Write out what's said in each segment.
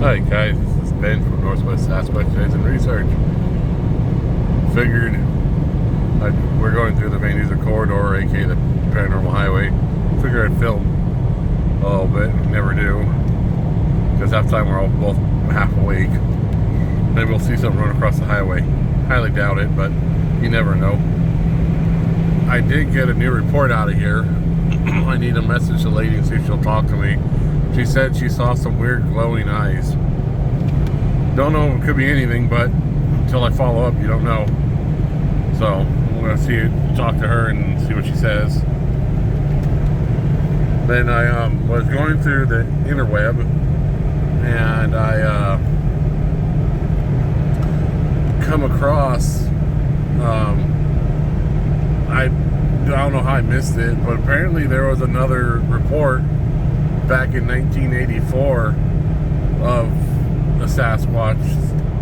Hi guys, this is Ben from Northwest Sasquatch Studies and Research. Figured we're going through the VanDuzer Corridor, aka the Paranormal Highway. Figured I'd film a little bit. Never do, because half the time we're all both half awake. Maybe we'll see something run across the highway. Highly doubt it, but you never know. I did get a new report out of here. I need to message the lady and see if she'll talk to me. She said she saw some weird glowing eyes. Don't know, it could be anything, but until I follow up, you don't know. So I'm gonna talk to her and see what she says. Then I was going through the interweb, and I come across I don't know how I missed it, but apparently there was another report back in 1984 of a Sasquatch,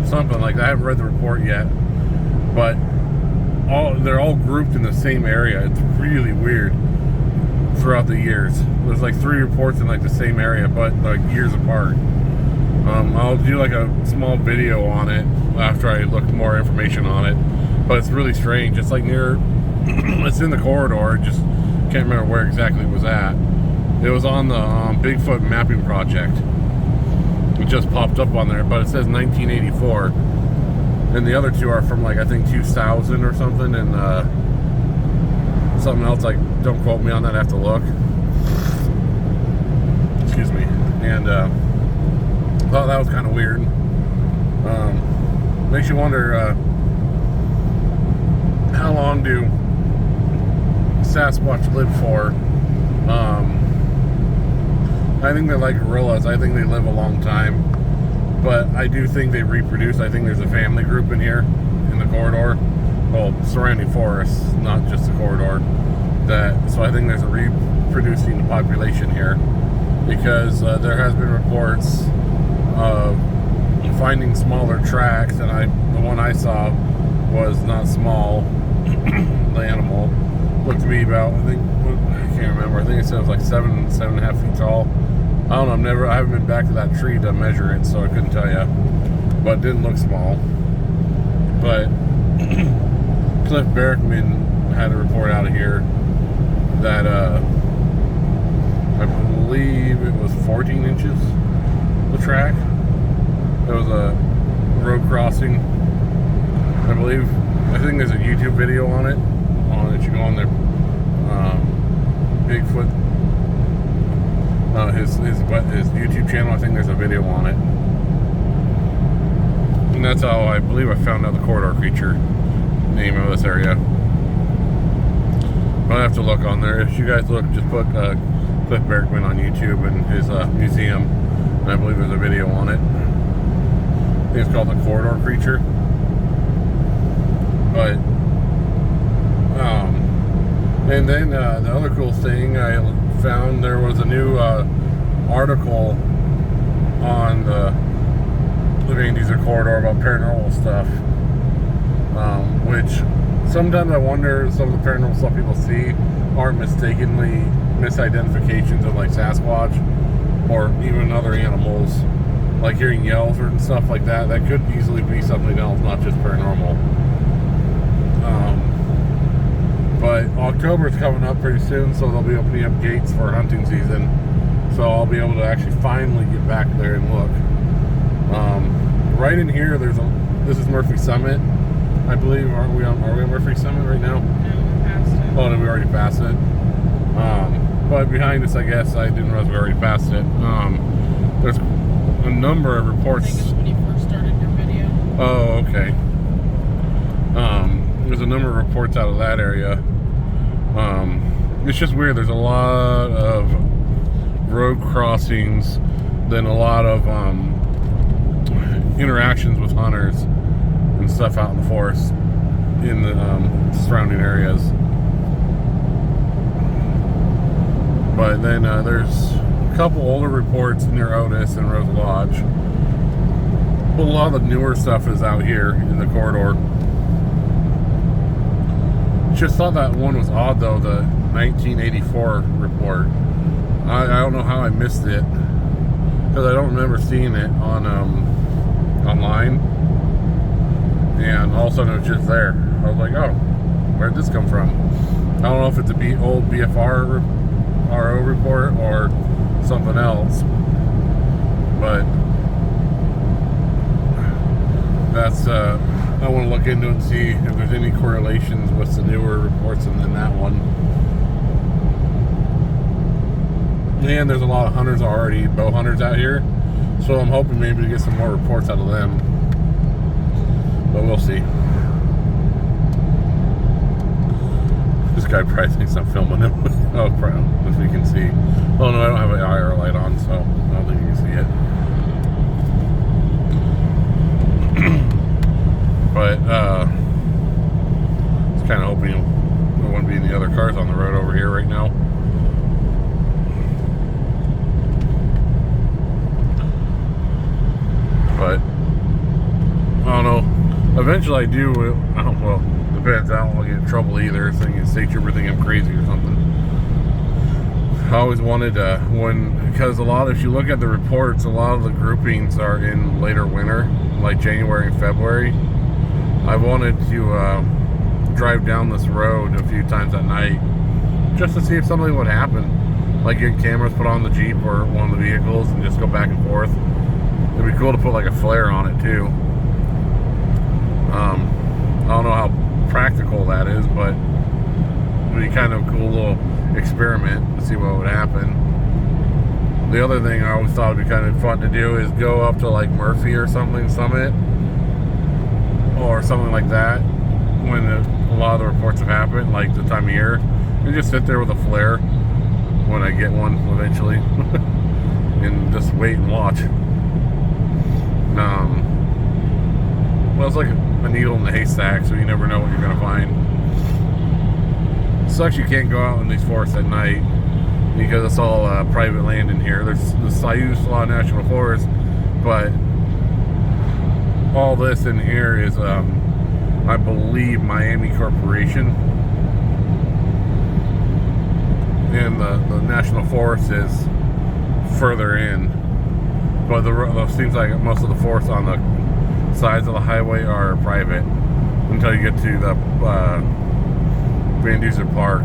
something like that. I haven't read the report yet, but they're all grouped in the same area. It's really weird throughout the years. There's like 3 reports in like the same area, but like years apart. I'll do like a small video on it after I look more information on it, but it's really strange. It's like near it's in the corridor, just can't remember where exactly it was at. It was on the Bigfoot mapping project. It just popped up on there, but it says 1984. And the other 2 are from like, I think 2000 or something, and something else, like, don't quote me on that, I have to look. Excuse me. And thought that was kind of weird. Makes you wonder, how long do Sasquatch live for? I think they're like gorillas. I think they live a long time, but I do think they reproduce. I think there's a family group in here, in the corridor, well, surrounding forests, not just the corridor. So I think there's a reproducing population here, because there has been reports of finding smaller tracks, and the one I saw was not small. The animal looked to be about, I can't remember. I think it said it was like 7.5 feet tall. I don't know. I haven't been back to that tree to measure it, so I couldn't tell you. But it didn't look small. But Cliff Berkman had a report out of here that I believe it was 14 inches, the track. There was a road crossing. I think there's a YouTube video on it. That you go on there. Bigfoot, his YouTube channel, I think there's a video on it. And that's how I believe I found out the corridor creature name of this area. But I have to look on there. If you guys look, just put Cliff Berkman on YouTube and his museum, and I believe there's a video on it. I think it's called the corridor creature. But and then the other cool thing I found, there was a new article on the VanDuzer Corridor about paranormal stuff, which sometimes I wonder, some of the paranormal stuff people see aren't mistakenly misidentifications of like Sasquatch or even other animals, like hearing yells or stuff like that. That could easily be something else, not just paranormal. But October's coming up pretty soon, so they'll be opening up gates for hunting season. So I'll be able to actually finally get back there and look. Right in here, this is Murphy Summit, I believe. Are we on Murphy Summit right now? No, we passed it. Oh, did we already pass it? But behind us, I guess, I didn't realize we already passed it. There's a number of reports. I think it's when you first started your video. Oh, okay. There's a number of reports out of that area. It's just weird. There's a lot of road crossings, then a lot of interactions with hunters and stuff out in the forest in the surrounding areas. But then there's a couple older reports near Otis and Rose Lodge. But a lot of the newer stuff is out here in the corridor. Just thought that one was odd though, the 1984 report. I don't know how I missed it. Because because I don't remember seeing it on online, and all of a sudden it was just there. I was like, oh, where'd this come from? I don't know if it's a old BFR RO report or something else, but that's I want to look into it and see if there's any correlations with the newer reports and then that one. And there's a lot of hunters already, bow hunters out here, so I'm hoping maybe to get some more reports out of them, but we'll see. This guy probably thinks I'm filming him. Oh, probably, as we can see. Oh no, I don't have an IR light on, so I don't think you can see it. But just kind of hoping there won't be any other cars on the road over here right now. But I don't know. Eventually, I do. Well, depends. I don't want to get in trouble either. Thinking state trooper think I'm crazy or something. I always wanted because if you look at the reports, a lot of the groupings are in later winter, like January and February. I wanted to drive down this road a few times at night just to see if something would happen, like get cameras put on the Jeep or one of the vehicles and just go back and forth. It'd be cool to put like a flare on it too. I don't know how practical that is, but it'd be kind of a cool little experiment to see what would happen. The other thing I always thought would be kind of fun to do is go up to like Murphy or something, Summit, or something like that, when a lot of the reports have happened, like the time of year, and just sit there with a flare when I get one eventually, and just wait and watch. Well, it's like a needle in the haystack, so you never know what you're gonna find. It sucks you can't go out in these forests at night because it's all private land in here. There's the Siuslaw National Forest, but all this in here is, I believe, Miami Corporation, and the National Forest is further in. But it seems like most of the forests on the sides of the highway are private until you get to the VanDuzer Park.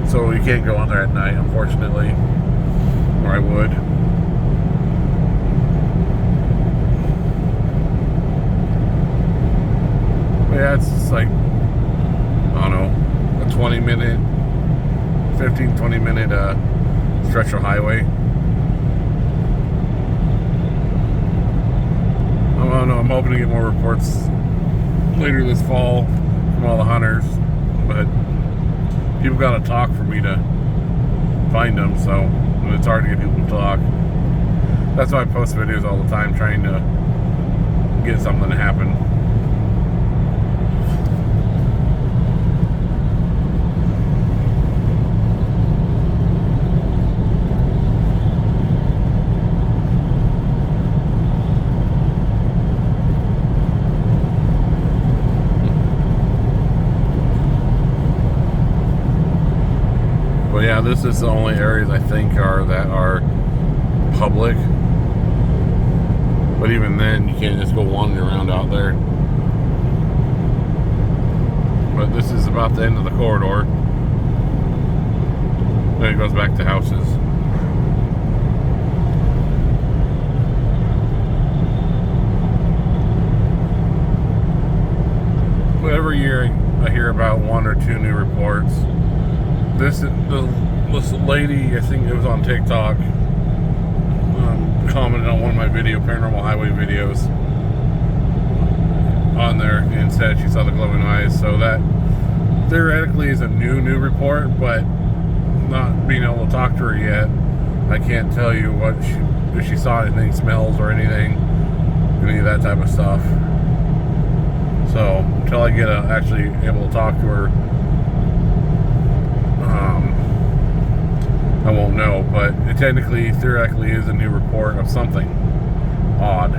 So you can't go on there at night, unfortunately, or I would. But yeah, it's just like, I don't know, a 20-minute 15-20 minute stretch of highway. I don't know, I'm hoping to get more reports later this fall from all the hunters, but people gotta talk for me to find them, so it's hard to get people to talk. That's why I post videos all the time, trying to get something to happen. But yeah, this is the only areas I think that are public. But even then, you can't just go wandering around out there. But this is about the end of the corridor. Then it goes back to houses. But every year I hear about 1 or 2 new reports. This lady, I think it was on TikTok, commented on one of my paranormal highway videos on there and said she saw the glowing eyes. So that theoretically is a new report, but not being able to talk to her yet, I can't tell you if she saw anything, smells or anything, any of that type of stuff. So until I get actually able to talk to her, I won't know, but it theoretically is a new report of something odd.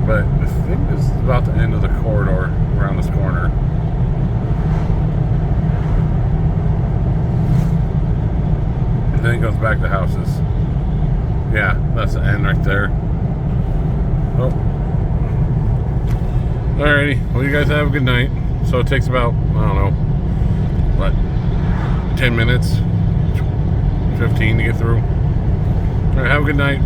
But I think this is about the end of the corridor around this corner. goes back to houses. Yeah, that's the end right there. Oh. Alrighty. Well, you guys have a good night. So it takes about, I don't know, what, 10 minutes, 15 to get through. Alright, have a good night.